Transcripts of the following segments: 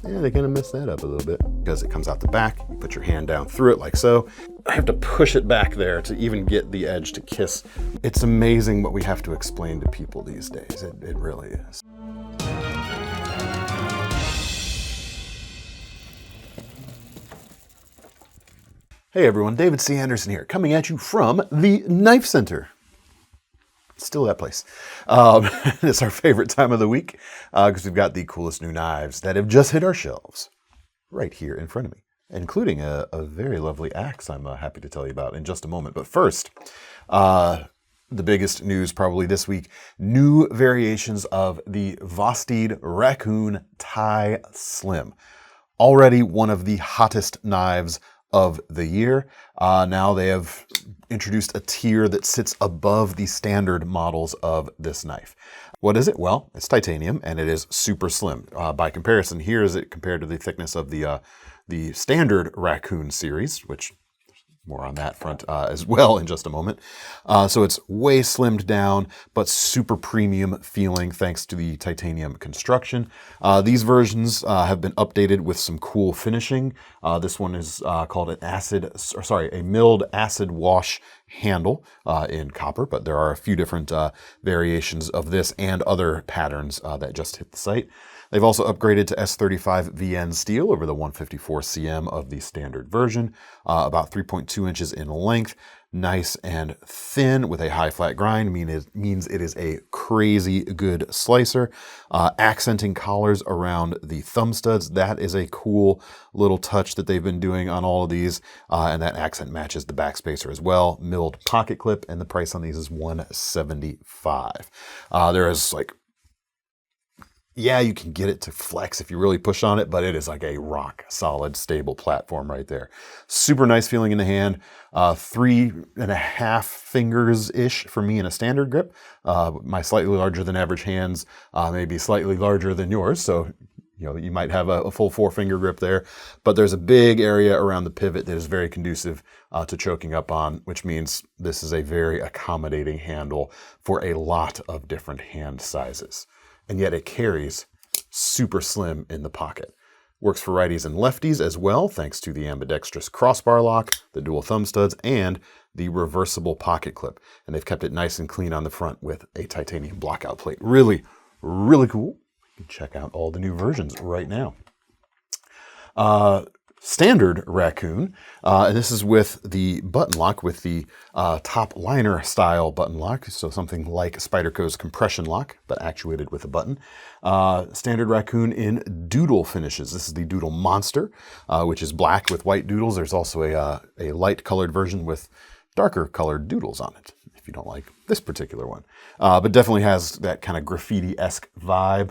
Yeah, they kind of messed that up a little bit because it comes out the back. You put your hand down through it like so. I have to push it back there to even get the edge to kiss. It's amazing what we have to explain to people these days. It really is. Hey everyone, David C. Anderson here, coming at you from the KnifeCenter. Still that place. It's our favorite time of the week because we've got the coolest new knives that have just hit our shelves right here in front of me, including a very lovely axe I'm happy to tell you about in just a moment. But first, the biggest news probably this week, new variations of the Vosteed Raccoon TiSlim. Already one of the hottest knives of the year. Now they have introduced a tier that sits above the standard models of this knife. What is it? Well, it's titanium and it is super slim. By comparison, here is it compared to the thickness of the standard Raccoon series, which more on that front as well in just a moment. So it's way slimmed down, but super premium feeling thanks to the titanium construction. These versions have been updated with some cool finishing. This one is called a milled acid wash handle in copper, but there are a few different variations of this and other patterns that just hit the site. They've also upgraded to S35 VN steel over the 154 cm of the standard version, about 3.2 inches in length, nice and thin with a high flat grind, means it is a crazy good slicer. Accenting collars around the thumb studs, that is a cool little touch that they've been doing on all of these, and that accent matches the backspacer as well. Milled pocket clip, and the price on these is $175. There is yeah, you can get it to flex if you really push on it, but it is like a rock solid, stable platform right there. Super nice feeling in the hand. 3.5 fingers-ish for me in a standard grip. My slightly larger than average hands may be slightly larger than yours, so you might have a full 4-finger grip there, but there's a big area around the pivot that is very conducive to choking up on, which means this is a very accommodating handle for a lot of different hand sizes. And yet it carries super slim in the pocket. Works for righties and lefties as well, thanks to the ambidextrous crossbar lock, the dual thumb studs, and the reversible pocket clip. And they've kept it nice and clean on the front with a titanium blockout plate. Really, really cool. You can check out all the new versions right now. Standard Raccoon, and this is with the button lock, with the top liner style button lock, so something like Spyderco's compression lock, but actuated with a button. Standard Raccoon in Doodle finishes. This is the Doodle Monster, which is black with white doodles. There's also a light colored version with darker colored doodles on it, if you don't like this particular one. But definitely has that kind of graffiti-esque vibe.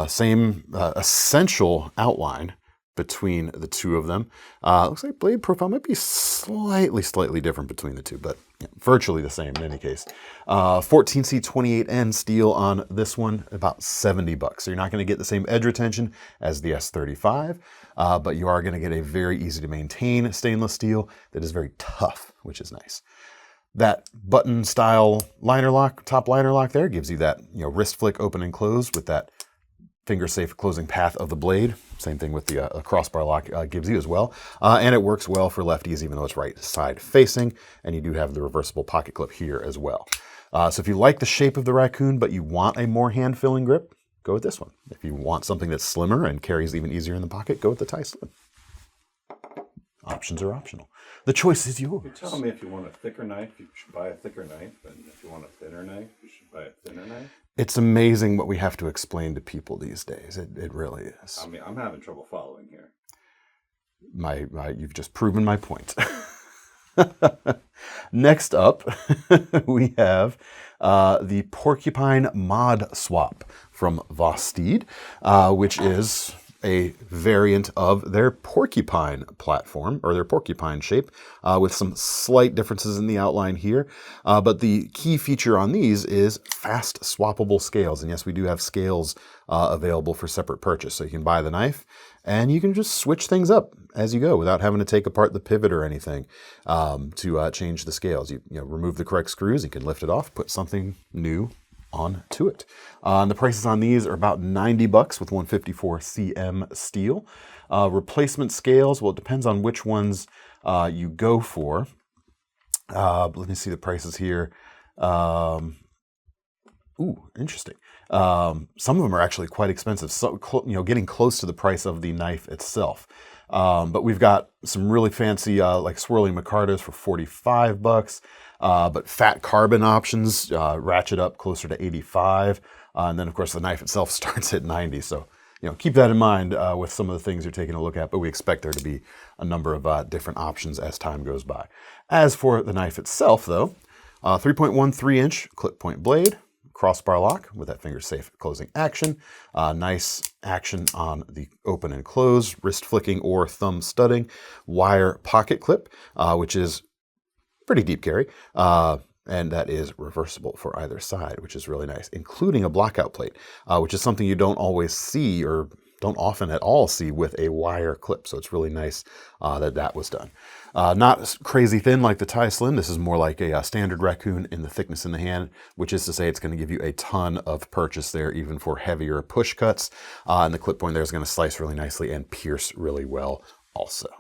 Same essential outline between the two of them. Looks like blade profile might be slightly different between the two, but virtually the same in any case. 14C28N steel on this one, about $70. So you're not going to get the same edge retention as the S35, but you are going to get a very easy to maintain stainless steel that is very tough, which is nice. That button style liner lock, top liner lock there, gives you that wrist flick open and close with that finger safe closing path of the blade. Same thing with the crossbar lock gives you as well. And it works well for lefties, even though it's right side facing. And you do have the reversible pocket clip here as well. So if you like the shape of the Raccoon, but you want a more hand-filling grip, go with this one. If you want something that's slimmer and carries even easier in the pocket, go with the TiSlim. Options are optional. The choice is yours. You tell me if you want a thicker knife, you should buy a thicker knife. And if you want a thinner knife, you should buy a thinner knife. It's amazing what we have to explain to people these days. It really is. I mean, I'm having trouble following here. You've just proven my point. Next up, we have the Porcupine ModSwap from Vosteed, which is a variant of their Porcupine platform, or their Porcupine shape, with some slight differences in the outline here. But the key feature on these is fast swappable scales. And yes, we do have scales available for separate purchase. So you can buy the knife and you can just switch things up as you go without having to take apart the pivot or anything to change the scales. You remove the correct screws, you can lift it off, put something new onto it. And the prices on these are about $90 with 154 cm steel. Replacement scales, well, it depends on which ones you go for. Let me see the prices here. Ooh, interesting. Some of them are actually quite expensive, so getting close to the price of the knife itself. But we've got some really fancy like swirling micartas for $45, but fat carbon options ratchet up closer to $85, and then of course the knife itself starts at $90. So keep that in mind with some of the things you're taking a look at. But we expect there to be a number of different options as time goes by. As for the knife itself, though, 3.13 inch clip point blade. Crossbar lock with that finger safe closing action. Nice action on the open and close, wrist flicking or thumb studding. Wire pocket clip, which is pretty deep carry. And that is reversible for either side, which is really nice, including a blockout plate, which is something you don't always see or don't often at all see with a wire clip. So it's really nice that was done. Not crazy thin like the TiSlim. This is more like a standard Raccoon in the thickness in the hand, which is to say it's going to give you a ton of purchase there, even for heavier push cuts. And the clip point there is going to slice really nicely and pierce really well also. All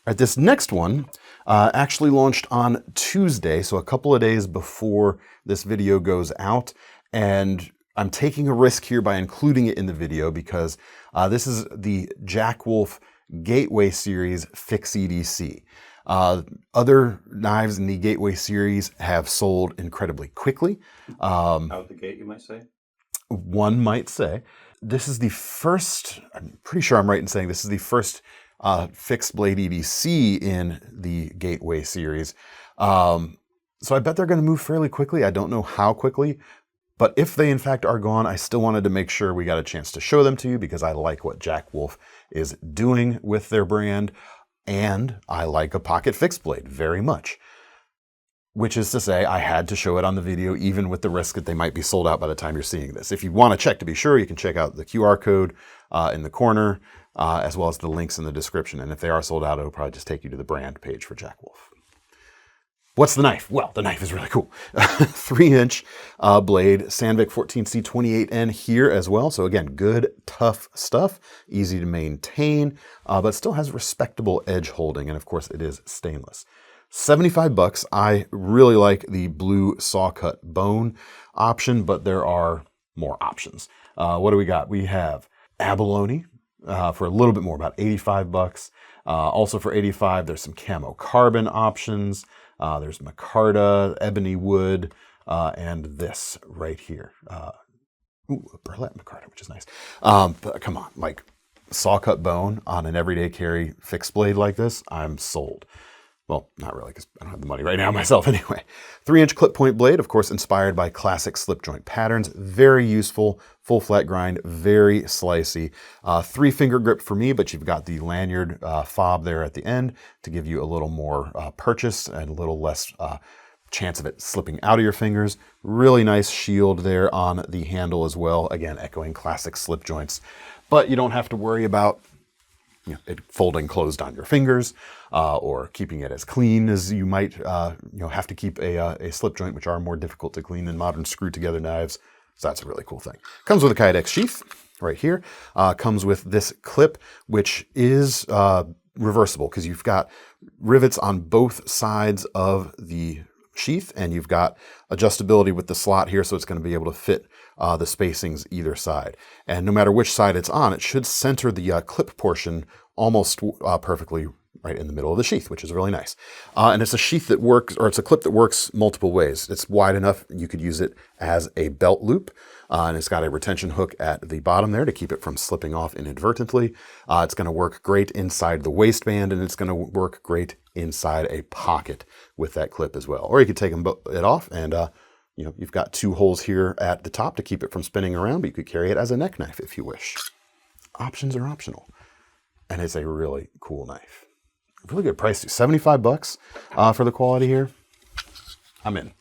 right, this next one actually launched on Tuesday, so a couple of days before this video goes out. And I'm taking a risk here by including it in the video because this is the Jack Wolf Gateway Series FIXedc. Other knives in the Gateway series have sold incredibly quickly. Out the gate, you might say? One might say. This is the first, I'm pretty sure I'm right in saying this is the first fixed blade EDC in the Gateway series. So I bet they're going to move fairly quickly. I don't know how quickly. But if they in fact are gone, I still wanted to make sure we got a chance to show them to you because I like what Jack Wolf is doing with their brand, and I like a pocket fixed blade very much. Which is to say, I had to show it on the video, even with the risk that they might be sold out by the time you're seeing this. If you want to check to be sure, you can check out the QR code in the corner, as well as the links in the description. And if they are sold out, it'll probably just take you to the brand page for Jack Wolf. What's the knife? Well, the knife is really cool. 3-inch blade, Sandvik 14C28N here as well. So again, good, tough stuff, easy to maintain, but still has respectable edge holding. And of course, it is stainless. $75. I really like the blue saw cut bone option, but there are more options. What do we got? We have abalone for a little bit more, about $85. Also for $85, there's some camo carbon options. There's micarta, ebony wood, and this right here. Ooh, a burlap micarta, which is nice. But come on, like saw cut bone on an everyday carry fixed blade like this, I'm sold. Well, not really, because I don't have the money right now myself anyway. 3-inch clip point blade, of course, inspired by classic slip joint patterns. Very useful, full flat grind, very slicey. 3-finger grip for me, but you've got the lanyard fob there at the end to give you a little more purchase and a little less chance of it slipping out of your fingers. Really nice shield there on the handle as well. Again, echoing classic slip joints. But you don't have to worry about it folding closed on your fingers, or keeping it as clean as you might have to keep a slip joint, which are more difficult to clean than modern screw-together knives. So that's a really cool thing. Comes with a Kydex sheath right here. Comes with this clip, which is reversible because you've got rivets on both sides of the sheath, and you've got adjustability with the slot here, so it's going to be able to fit the spacings either side. And no matter which side it's on, it should center the clip portion almost perfectly right in the middle of the sheath, which is really nice. And it's a sheath that works, or it's a clip that works multiple ways. It's wide enough you could use it as a belt loop, and it's got a retention hook at the bottom there to keep it from slipping off inadvertently. It's going to work great inside the waistband, and it's going to work great inside a pocket with that clip as well. Or you could take it off, and you've got 2 holes here at the top to keep it from spinning around, but you could carry it as a neck knife if you wish. Options are optional, and it's a really cool knife. Really good price too. $75 for the quality here. I'm in.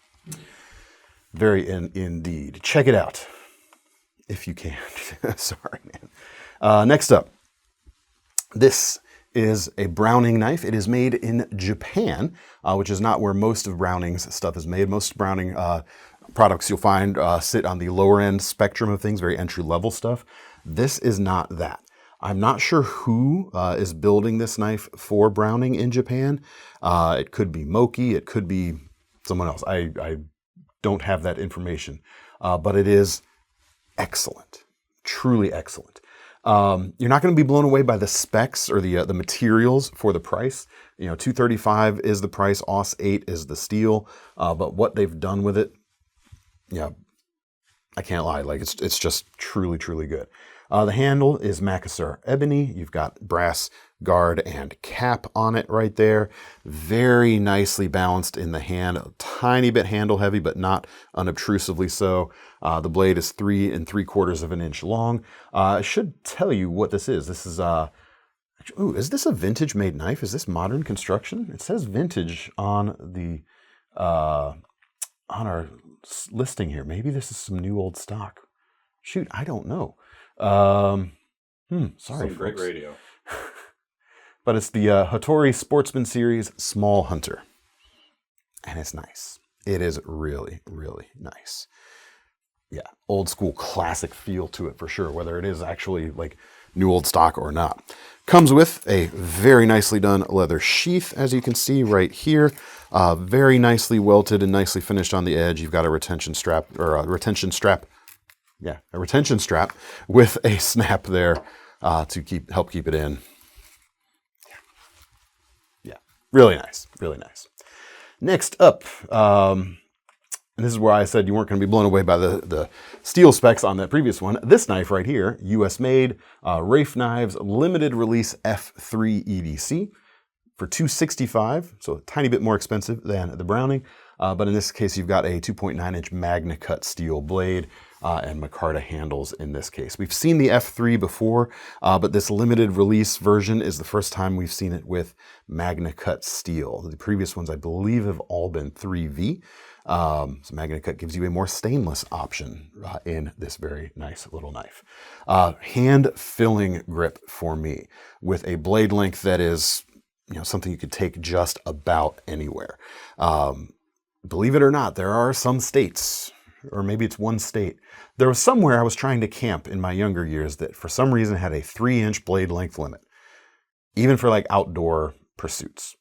Very in indeed. Check it out if you can. Sorry, man. Next up, this is a Browning knife. It is made in Japan, which is not where most of Browning's stuff is made. Most Browning products you'll find sit on the lower end spectrum of things, very entry level stuff. This is not that. I'm not sure who is building this knife for Browning in Japan. It could be Moki, it could be someone else. I don't have that information, but it is excellent, truly excellent. You're not going to be blown away by the specs or the materials for the price. You know, $235 is the price, AUS 8 is the steel, but what they've done with it, yeah, I can't lie. Like it's just truly, truly good. The handle is Makassar ebony. You've got brass guard and cap on it right there. Very nicely balanced in the hand. A tiny bit handle heavy, but not unobtrusively so. The blade is 3 3/4 inch long. I should tell you what this is. This is ooh, is this a vintage made knife? Is this modern construction? It says vintage on the on our listing here. Maybe this is some new old stock. Shoot, I don't know. Sorry, Some great folks. radio. But it's the Hattori Sportsman series Small Hunter. And it's nice. It is really, really nice. Yeah, old school classic feel to it for sure, whether it is actually like new old stock or not. Comes with a very nicely done leather sheath, as you can see right here. Very nicely welted and nicely finished on the edge. You've got a retention strap, or a retention strap. Yeah, a retention strap with a snap there to help keep it in. Yeah, really nice, really nice. Next up, and this is where I said you weren't going to be blown away by the steel specs on that previous one. This knife right here, US made, Reiff Knives, limited release F3 EDC for $265, so a tiny bit more expensive than the Browning. But in this case, you've got a 2.9 inch Magna Cut steel blade and micarta handles in this case. We've seen the F3 before, but this limited release version is the first time we've seen it with Magna Cut steel. The previous ones, I believe, have all been 3V. So Magna Cut gives you a more stainless option in this very nice little knife. Hand filling grip for me with a blade length that is, you know, something you could take just about anywhere. Believe it or not, there are some states, or maybe it's one state. There was somewhere I was trying to camp in my younger years that for some reason had a 3-inch blade length limit, even for like outdoor pursuits.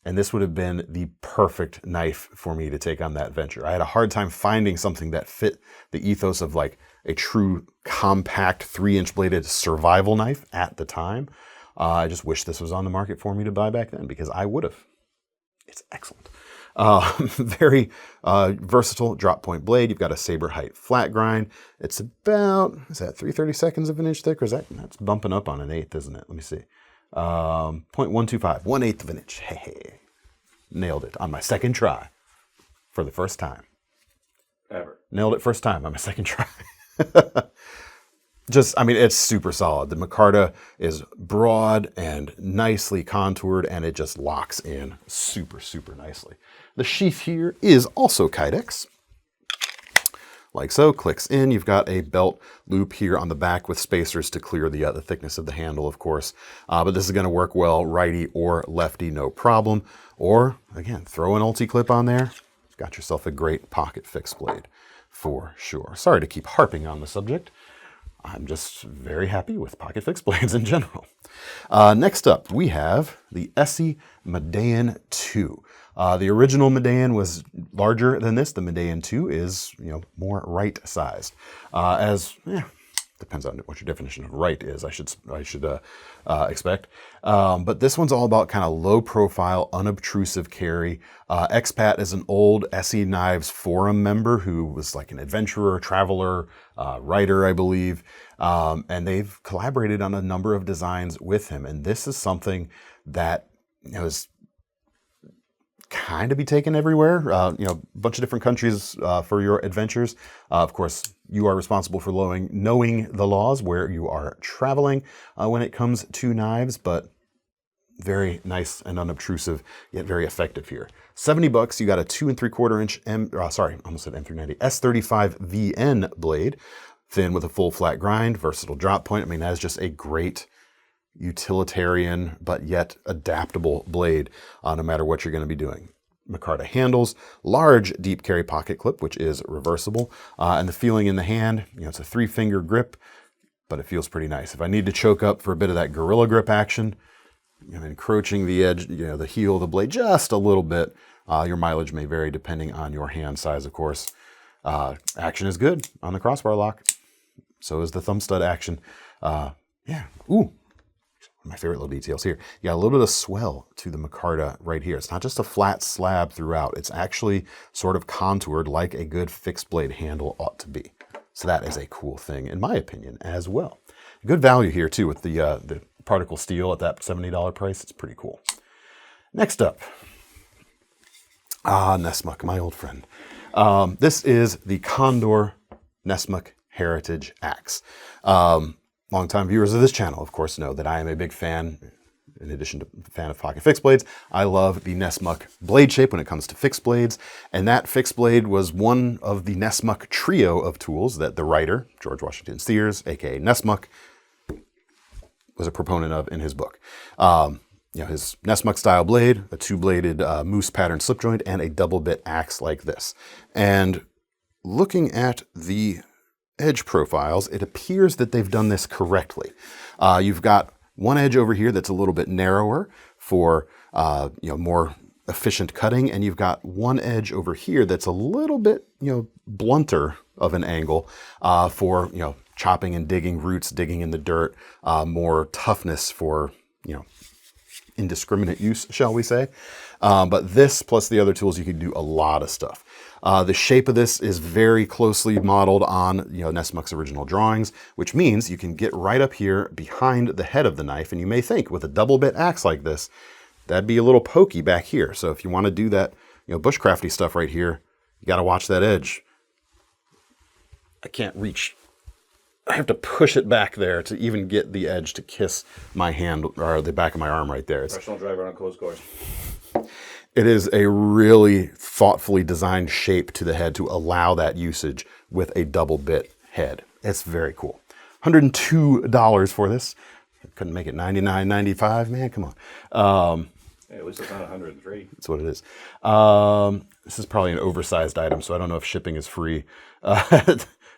And this would have been the perfect knife for me to take on that venture. I had a hard time finding something that fit the ethos of like a true compact 3-inch bladed survival knife at the time. I just wish this was on the market for me to buy back then, because I would have. It's excellent. Very versatile drop point blade. You've got a saber height flat grind. It's about, is that 3/32 of an inch thick, or is that's bumping up on an eighth, isn't it? Let me see. 0.125, 1/8 of an inch. Hey, nailed it on my second try for the first time. Ever. Nailed it first time on my second try. I mean, it's super solid. The micarta is broad and nicely contoured, and it just locks in super, super nicely. The sheath here is also Kydex. Like so, clicks in. You've got a belt loop here on the back with spacers to clear the thickness of the handle, of course. But this is going to work well righty or lefty, no problem. Or, again, throw an ulti-clip on there. Got yourself a great pocket fixed blade for sure. Sorry to keep harping on the subject. I'm just very happy with pocket fixed blades in general. Next up, we have the ESEE Medellin 2. The original Medellin was larger than this. The Medellin 2 is, more right-sized. Depends on what your definition of right is, I should expect. But this one's all about kind of low-profile, unobtrusive carry. Expat is an old ESEE Knives forum member who was like an adventurer, traveler, writer, I believe. And they've collaborated on a number of designs with him. And this is something that is kind of be taken everywhere, a bunch of different countries for your adventures. Of course, you are responsible for knowing the laws where you are traveling when it comes to knives, but very nice and unobtrusive, yet very effective here. $70, you got a 2 3/4 inch almost said M390, S35 VN blade, thin with a full flat grind, versatile drop point. I mean, that is just a great utilitarian but yet adaptable blade no matter what you're going to be doing. micarta handles, large deep carry pocket clip, which is reversible, and the feeling in the hand, it's a 3-finger grip, but it feels pretty nice. If I need to choke up for a bit of that gorilla grip action, encroaching the edge, the heel of the blade just a little bit, your mileage may vary depending on your hand size, of course. Action is good on the crossbar lock. So is the thumb stud action. Yeah, ooh. My favorite little details here. You got a little bit of swell to the micarta right here. It's not just a flat slab throughout. It's actually sort of contoured like a good fixed blade handle ought to be. So that is a cool thing, in my opinion, as well. Good value here, too, with the particle steel at that $70 price. It's pretty cool. Next up, Nessmuk, my old friend. This is the Condor Nessmuk Heritage Axe. Longtime viewers of this channel, of course, know that I am a big fan, in addition to fan of pocket fixed blades. I love the Nessmuk blade shape when it comes to fixed blades, and that fixed blade was one of the Nessmuk trio of tools that the writer, George Washington Sears, aka Nessmuk, was a proponent of in his book. His Nessmuk style blade, a 2-bladed moose pattern slip joint, and a double bit axe like this. And looking at the edge profiles, it appears that they've done this correctly. You've got one edge over here that's a little bit narrower for more efficient cutting, and you've got one edge over here that's a little bit blunter of an angle for chopping and digging roots, digging in the dirt, more toughness for indiscriminate use, shall we say. But this plus the other tools, you can do a lot of stuff. The shape of this is very closely modeled on Nessmuk's original drawings, which means you can get right up here behind the head of the knife, and you may think with a double bit axe like this, that'd be a little pokey back here. So if you want to do that bushcrafty stuff right here, you got to watch that edge. I can't reach. I have to push it back there to even get the edge to kiss my hand or the back of my arm right there. Professional driver on a closed course. It is a really thoughtfully designed shape to the head to allow that usage with a double bit head. It's very cool. $102 for this. I couldn't make it $99.95. Man, come on. Hey, at least it's not 103. That's what it is. This is probably an oversized item, so I don't know if shipping is free.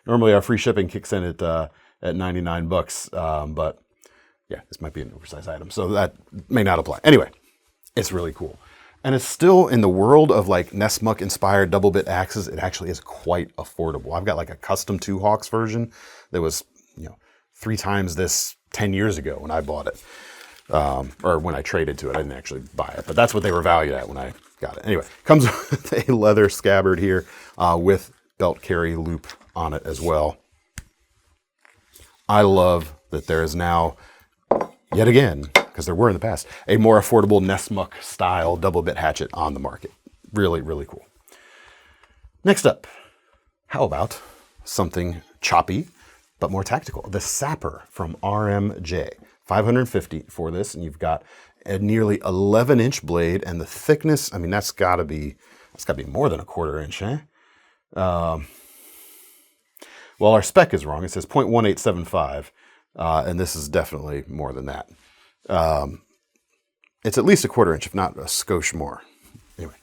Normally our free shipping kicks in at 99 bucks, but yeah, this might be an oversized item, so that may not apply. Anyway, it's really cool. And it's still in the world of like Nessmuk inspired double bit axes, it actually is quite affordable. I've got like a custom 2 Hawks version that was 3 times this 10 years ago when I bought it. Or when I traded to it. I didn't actually buy it, but that's what they were valued at when I got it. Anyway, comes with a leather scabbard here with belt carry loop on it as well. I love that there is now, yet again, because there were in the past, a more affordable Nessmuk style double bit hatchet on the market. Really, really cool. Next up, how about something choppy but more tactical? The Sapper from RMJ. $550 for this, and you've got a nearly 11-inch blade, and the thickness, that's got to be more than a 1/4 inch, eh? Well, our spec is wrong. It says 0.1875, and this is definitely more than that. It's at least a 1/4 inch, if not a skosh more. Anyway,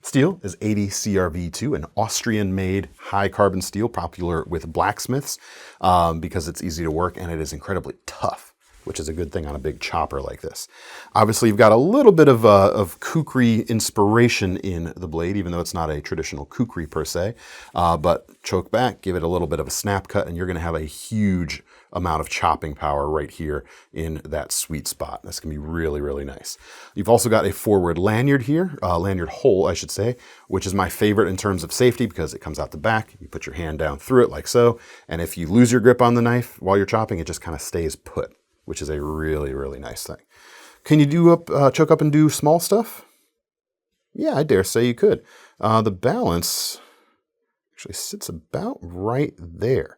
steel is 80 CRV2, an Austrian-made high-carbon steel, popular with blacksmiths because it's easy to work and it is incredibly tough, which is a good thing on a big chopper like this. Obviously, you've got a little bit of kukri inspiration in the blade, even though it's not a traditional kukri per se. But choke back, give it a little bit of a snap cut, and you're going to have a huge amount of chopping power right here in that sweet spot. That's going to be really, really nice. You've also got a forward lanyard here, lanyard hole, I should say, which is my favorite in terms of safety because it comes out the back. You put your hand down through it like so, and if you lose your grip on the knife while you're chopping, it just kind of stays put, which is a really, really nice thing. Can you choke up and do small stuff? Yeah, I dare say you could. The balance actually sits about right there.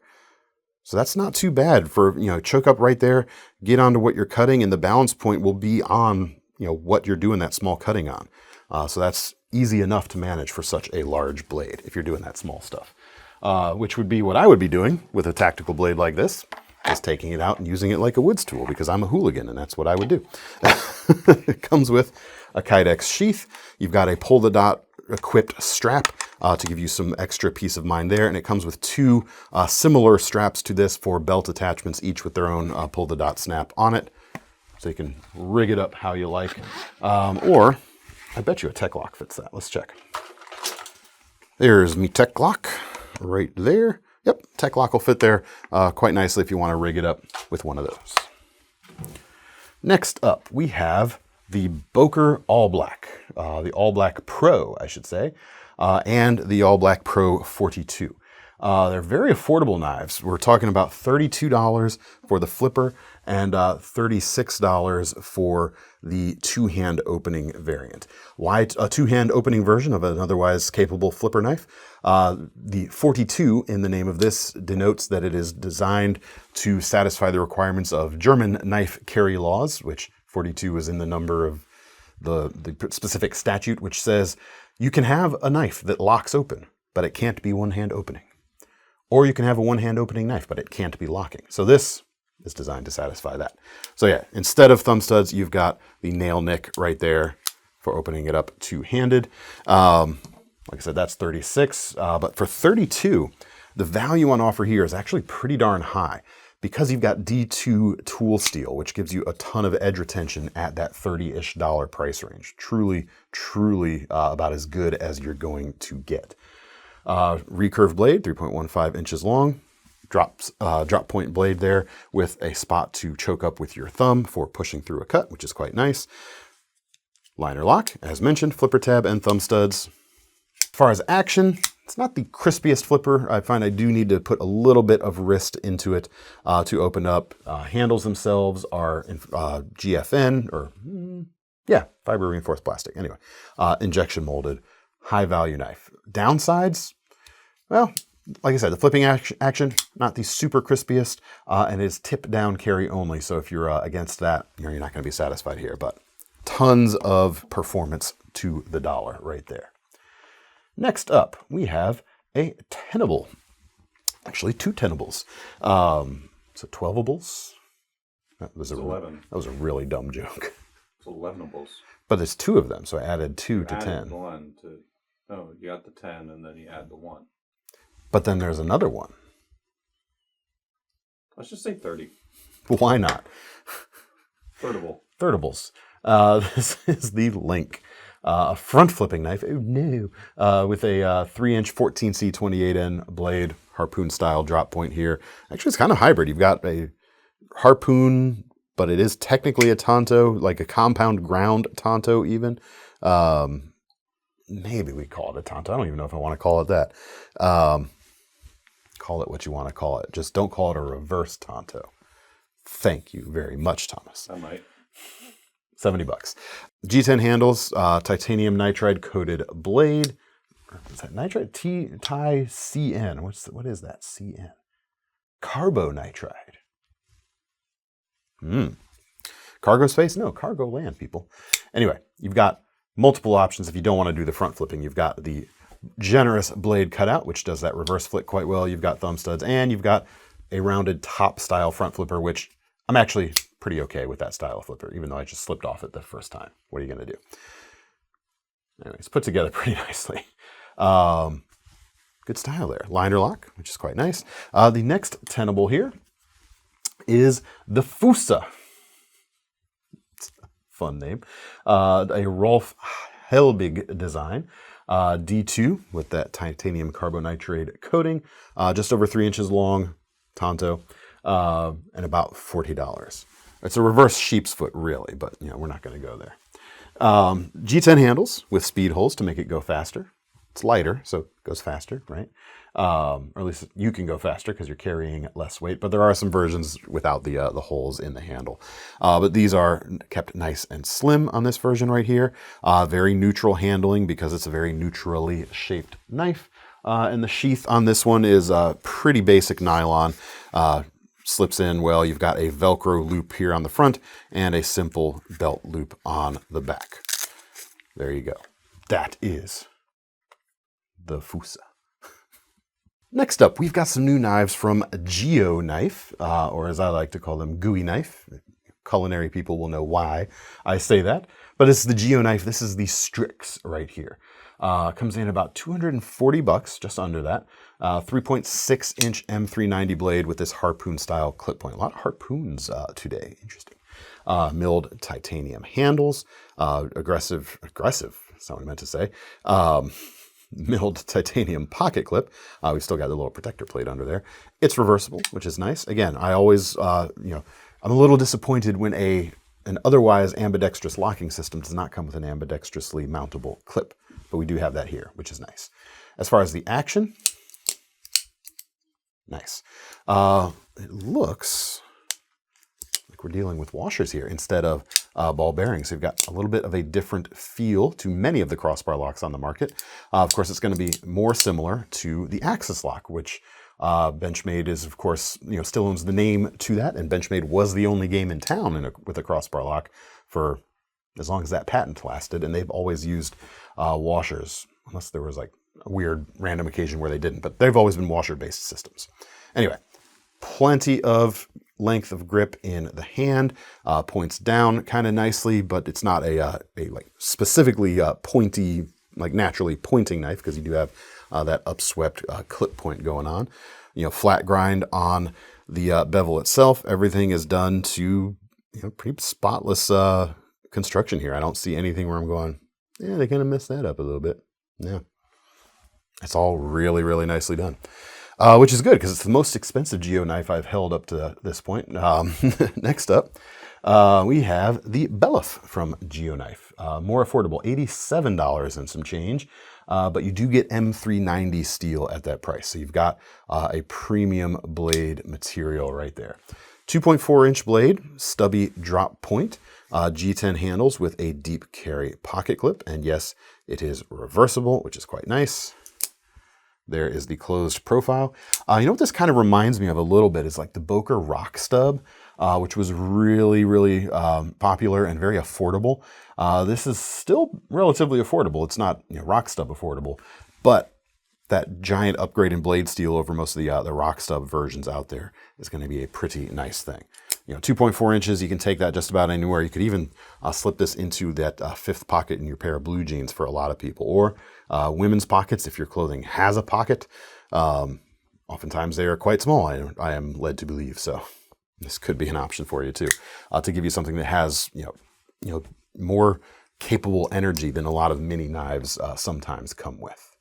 So that's not too bad for, choke up right there, get onto what you're cutting, and the balance point will be on, what you're doing that small cutting on. So that's easy enough to manage for such a large blade if you're doing that small stuff, which would be what I would be doing with a tactical blade like this, is taking it out and using it like a woods tool because I'm a hooligan and that's what I would do. It comes with a Kydex sheath. You've got a pull the dot equipped strap to give you some extra peace of mind there. And it comes with two similar straps to this for belt attachments, each with their own pull the dot snap on it. So you can rig it up how you like. Or I bet you a tech lock fits that. Let's check. There's me tech lock right there. Yep, tech lock will fit there quite nicely if you want to rig it up with one of those. Next up, we have the Boker All Black, the All Black Pro, I should say, and the All Black Pro 42. They're very affordable knives. We're talking about $32 for the flipper and $36 for the two-hand opening variant. Why a two-hand opening version of an otherwise capable flipper knife? The 42 in the name of this denotes that it is designed to satisfy the requirements of German knife carry laws, which 42 is in the number of the specific statute, which says you can have a knife that locks open, but it can't be one-hand opening. Or you can have a one-hand opening knife, but it can't be locking. So this is designed to satisfy that. So yeah, instead of thumb studs, you've got the nail nick right there for opening it up two-handed. Like I said, that's 36, but for 32, the value on offer here is actually pretty darn high because you've got D2 tool steel, which gives you a ton of edge retention at that $30-ish price range. Truly, truly about as good as you're going to get. Recurve blade, 3.15 inches long, drop point blade there with a spot to choke up with your thumb for pushing through a cut, which is quite nice. Liner lock, as mentioned, flipper tab and thumb studs. As far as action, it's not the crispiest flipper. I find I do need to put a little bit of wrist into it to open up. Handles themselves are GFN, or yeah, fiber reinforced plastic. Anyway, injection molded, high value knife. Downsides, well, like I said, the flipping action, not the super crispiest, and it is tip down carry only. So if you're against that, you're not going to be satisfied here, but tons of performance to the dollar right there. Next up, we have a Tenable. Actually, two Tenables. So 12ables. That was 11. That was a really dumb joke. It's 11ables. But there's two of them, so I added two to 10. You got the 10, and then you add the 1. But then there's another one. Let's just say 30. Why not? Thirdable. Thirdables. This is the Link. A front flipping knife, oh no, with a 3-inch 14C28N blade, harpoon style drop point here. Actually, it's kind of hybrid. You've got a harpoon, but it is technically a tanto, like a compound ground tanto even. Maybe we call it a tanto. I don't even know if I want to call it that. Call it what you want to call it. Just don't call it a reverse tanto. Thank you very much, Thomas. I might. $70. G10 handles, titanium nitride coated blade. Is that nitride? TiCN. What is that? CN. Carbo nitride. Cargo space? No, cargo land, people. Anyway, you've got multiple options if you don't want to do the front flipping. You've got the generous blade cutout, which does that reverse flip quite well. You've got thumb studs, and you've got a rounded top style front flipper, which I'm actually pretty okay with that style of flipper, even though I just slipped off it the first time. What are you going to do? Anyways, put together pretty nicely. Good style there. Liner lock, which is quite nice. The next Tenable here is the Foosa. It's a fun name. A Rolf Helbig design. D2 with that titanium carbonitride coating. Just over 3 inches long, tanto, and about $40. It's a reverse sheep's foot, really, but we're not going to go there. G10 handles with speed holes to make it go faster. It's lighter, so it goes faster, right? Or at least you can go faster because you're carrying less weight, but there are some versions without the holes in the handle. But these are kept nice and slim on this version right here. Very neutral handling because it's a very neutrally shaped knife. And the sheath on this one is pretty basic nylon. Slips in well. You've got a Velcro loop here on the front and a simple belt loop on the back. There you go. That is the Foosa. Next up, we've got some new knives from Geo Knife, or as I like to call them, Gooey Knife. culinary people will know why I say that. But it's the Geo Knife. This is the Strix right here. Comes in about $240, just under that. 3.6-inch M390 blade with this harpoon-style clip point. A lot of harpoons today. Interesting. Milled titanium handles. Aggressive, that's not what I meant to say. Milled titanium pocket clip. We've still got the little protector plate under there. It's reversible, which is nice. Again, I always, I'm a little disappointed when an otherwise ambidextrous locking system does not come with an ambidextrously mountable clip, but we do have that here, which is nice. As far as the action, nice. It looks like we're dealing with washers here instead of ball bearings. So you've got a little bit of a different feel to many of the crossbar locks on the market. Of course, it's going to be more similar to the Axis lock, which Benchmade is, of course, still owns the name to that, and Benchmade was the only game in town with a crossbar lock for as long as that patent lasted, and they've always used washers, unless there was like a weird random occasion where they didn't, but they've always been washer-based systems. Anyway, plenty of length of grip in the hand, points down kind of nicely, but it's not a like specifically pointy, like naturally pointing knife, because you do have that upswept clip point going on. Flat grind on the bevel itself. Everything is done to pretty spotless construction here. I don't see anything where I'm going, yeah, they kind of messed that up a little bit. Yeah, it's all really, really nicely done. Which is good because it's the most expensive Geo knife I've held up to this point. Next up, we have the Belluf from Geo Knife. More affordable, $87 and some change, but you do get M390 steel at that price. So you've got a premium blade material right there. 2.4-inch blade, stubby drop point, G10 handles with a deep carry pocket clip, and yes, it is reversible, which is quite nice. There is the closed profile. You know what this kind of reminds me of a little bit is like the Boker rock stub, which was really, really popular and very affordable. This is still relatively affordable. It's not rock stub affordable, but that giant upgrade in blade steel over most of the rock stub versions out there is going to be a pretty nice thing. 2.4 inches, you can take that just about anywhere. You could even slip this into that fifth pocket in your pair of blue jeans for a lot of people, or women's pockets if your clothing has a pocket. Oftentimes they are quite small, I am led to believe, so this could be an option for you too, to give you something that has more capable energy than a lot of mini knives sometimes come with.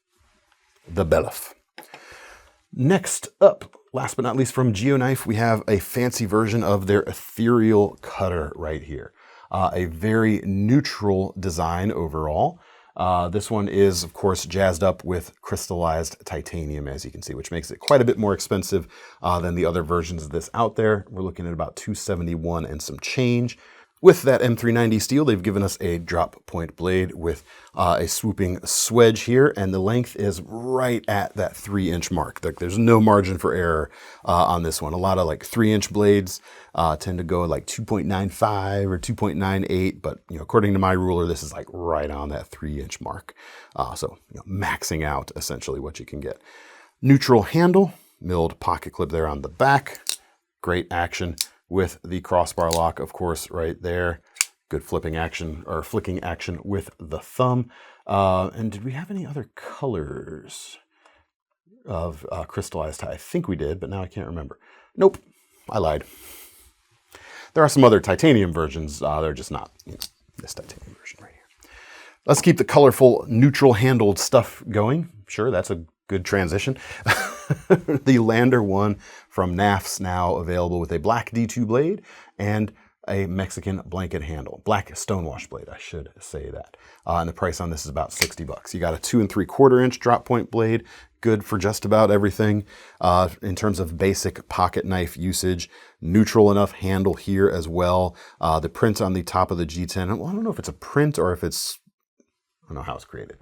The Belluf. Next up, last but not least from Geo Knife, we have a fancy version of their Ethereal cutter right here. A very neutral design overall. This one is, of course, jazzed up with crystallized titanium, as you can see, which makes it quite a bit more expensive than the other versions of this out there. We're looking at about $271 and some change. With that M390 steel, they've given us a drop point blade with a swooping swedge here, and the length is right at that 3-inch mark. There's no margin for error on this one. A lot of like 3-inch blades tend to go like 2.95 or 2.98, but according to my ruler, this is like right on that 3-inch mark. So maxing out essentially what you can get. Neutral handle, milled pocket clip there on the back. Great action with the crossbar lock, of course, right there. Good flipping action, or flicking action with the thumb. And did we have any other colors of crystallized tie? I think we did, but now I can't remember. Nope, I lied. There are some other titanium versions. They're just not this titanium version right here. Let's keep the colorful, neutral handled stuff going. Sure, that's a good transition. The Lander 1 from Knafs, now available with a black D2 blade and a Mexican blanket handle. Black stonewash blade, I should say that. And the price on this is about $60. You got a 2 3/4-inch drop point blade, good for just about everything. In terms of basic pocket knife usage, neutral enough handle here as well. The print on the top of the G10, well, I don't know if it's a print or if it's, I don't know how it's created.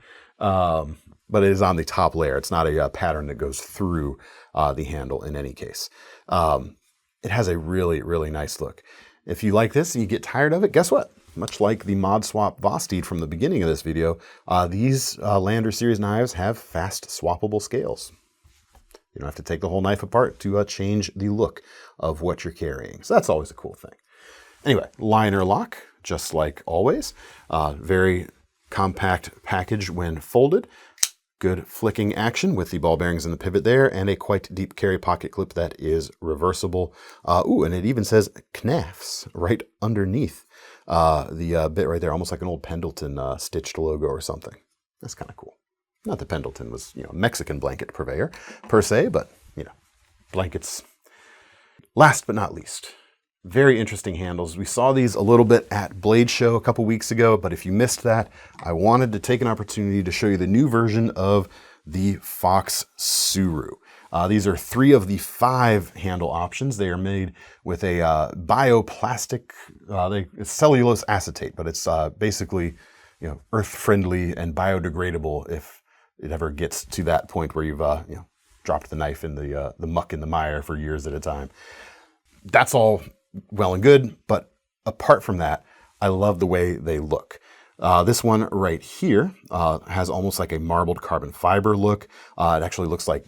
But it is on the top layer. It's not a pattern that goes through the handle in any case. It has a really, really nice look. If you like this and you get tired of it, guess what? Much like the ModSwap Vosteed from the beginning of this video, these Lander series knives have fast swappable scales. You don't have to take the whole knife apart to change the look of what you're carrying. So that's always a cool thing. Anyway, liner lock, just like always. Very compact package when folded. Good flicking action with the ball bearings and the pivot there, and a quite deep carry pocket clip that is reversible. Ooh, and it even says Knafs right underneath the bit right there, almost like an old Pendleton stitched logo or something. That's kind of cool. Not that Pendleton was, a Mexican blanket purveyor per se, but, blankets. Last but not least, very interesting handles. We saw these a little bit at Blade Show a couple weeks ago, but if you missed that, I wanted to take an opportunity to show you the new version of the Fox Suru. These are 3 of the 5 handle options. They are made with a bioplastic, it's cellulose acetate, but it's basically, earth-friendly and biodegradable if it ever gets to that point where you've, dropped the knife in the muck in the mire for years at a time. That's all well and good, but apart from that, I love the way they look. This one right here has almost like a marbled carbon fiber look. It actually looks like,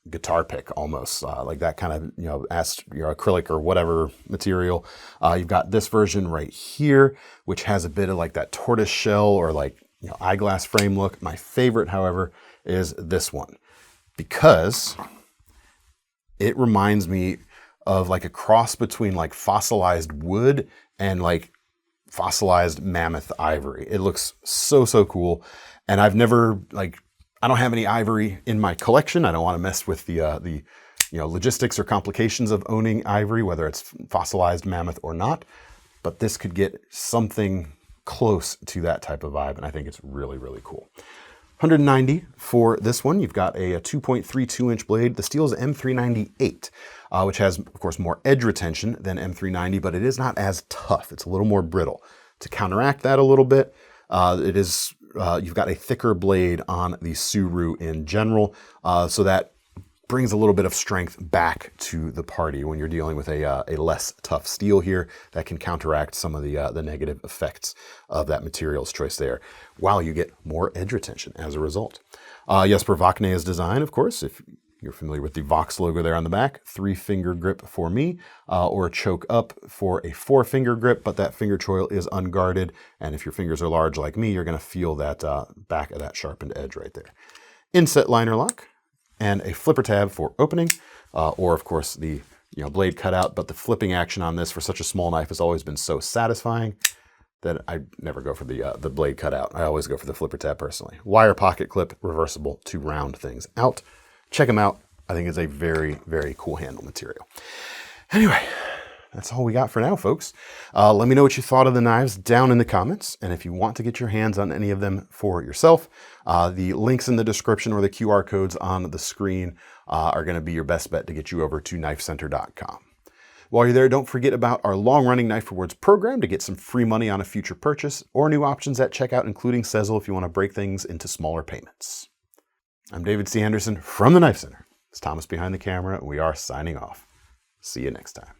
guitar pick almost, like that kind of, acrylic or whatever material. You've got this version right here, which has a bit of like that tortoise shell or like, eyeglass frame look. My favorite, however, is this one because it reminds me of like a cross between like fossilized wood and like fossilized mammoth ivory. It looks so, so cool. And I've never I don't have any ivory in my collection. I don't want to mess with the logistics or complications of owning ivory, whether it's fossilized mammoth or not. But this could get something close to that type of vibe. And I think it's really, really cool. $190 for this one. You've got a 2.32-inch blade. The steel is M398, which has, of course, more edge retention than M390, but it is not as tough. It's a little more brittle. To counteract that a little bit, you've got a thicker blade on the Suru in general, so that brings a little bit of strength back to the party when you're dealing with a less tough steel here that can counteract some of the negative effects of that material's choice there, while you get more edge retention as a result. Jesper Vakne's design, of course, if you're familiar with the Vox logo there on the back, 3-finger grip for me, or a choke up for a 4-finger grip, but that finger choil is unguarded, and if your fingers are large like me, you're going to feel that back of that sharpened edge right there. Inset liner lock, and a flipper tab for opening, or of course the blade cutout, but the flipping action on this for such a small knife has always been so satisfying that I never go for the blade cutout. I always go for the flipper tab personally. Wire pocket clip, reversible to round things out. Check them out. I think it's a very, very cool handle material. Anyway, that's all we got for now, folks. Let me know what you thought of the knives down in the comments. And if you want to get your hands on any of them for yourself, the links in the description or the QR codes on the screen are going to be your best bet to get you over to KnifeCenter.com. While you're there, don't forget about our long-running Knife Rewards program to get some free money on a future purchase or new options at checkout, including Sezzle if you want to break things into smaller payments. I'm David C. Henderson from the Knife Center. It's Thomas behind the camera, and we are signing off. See you next time.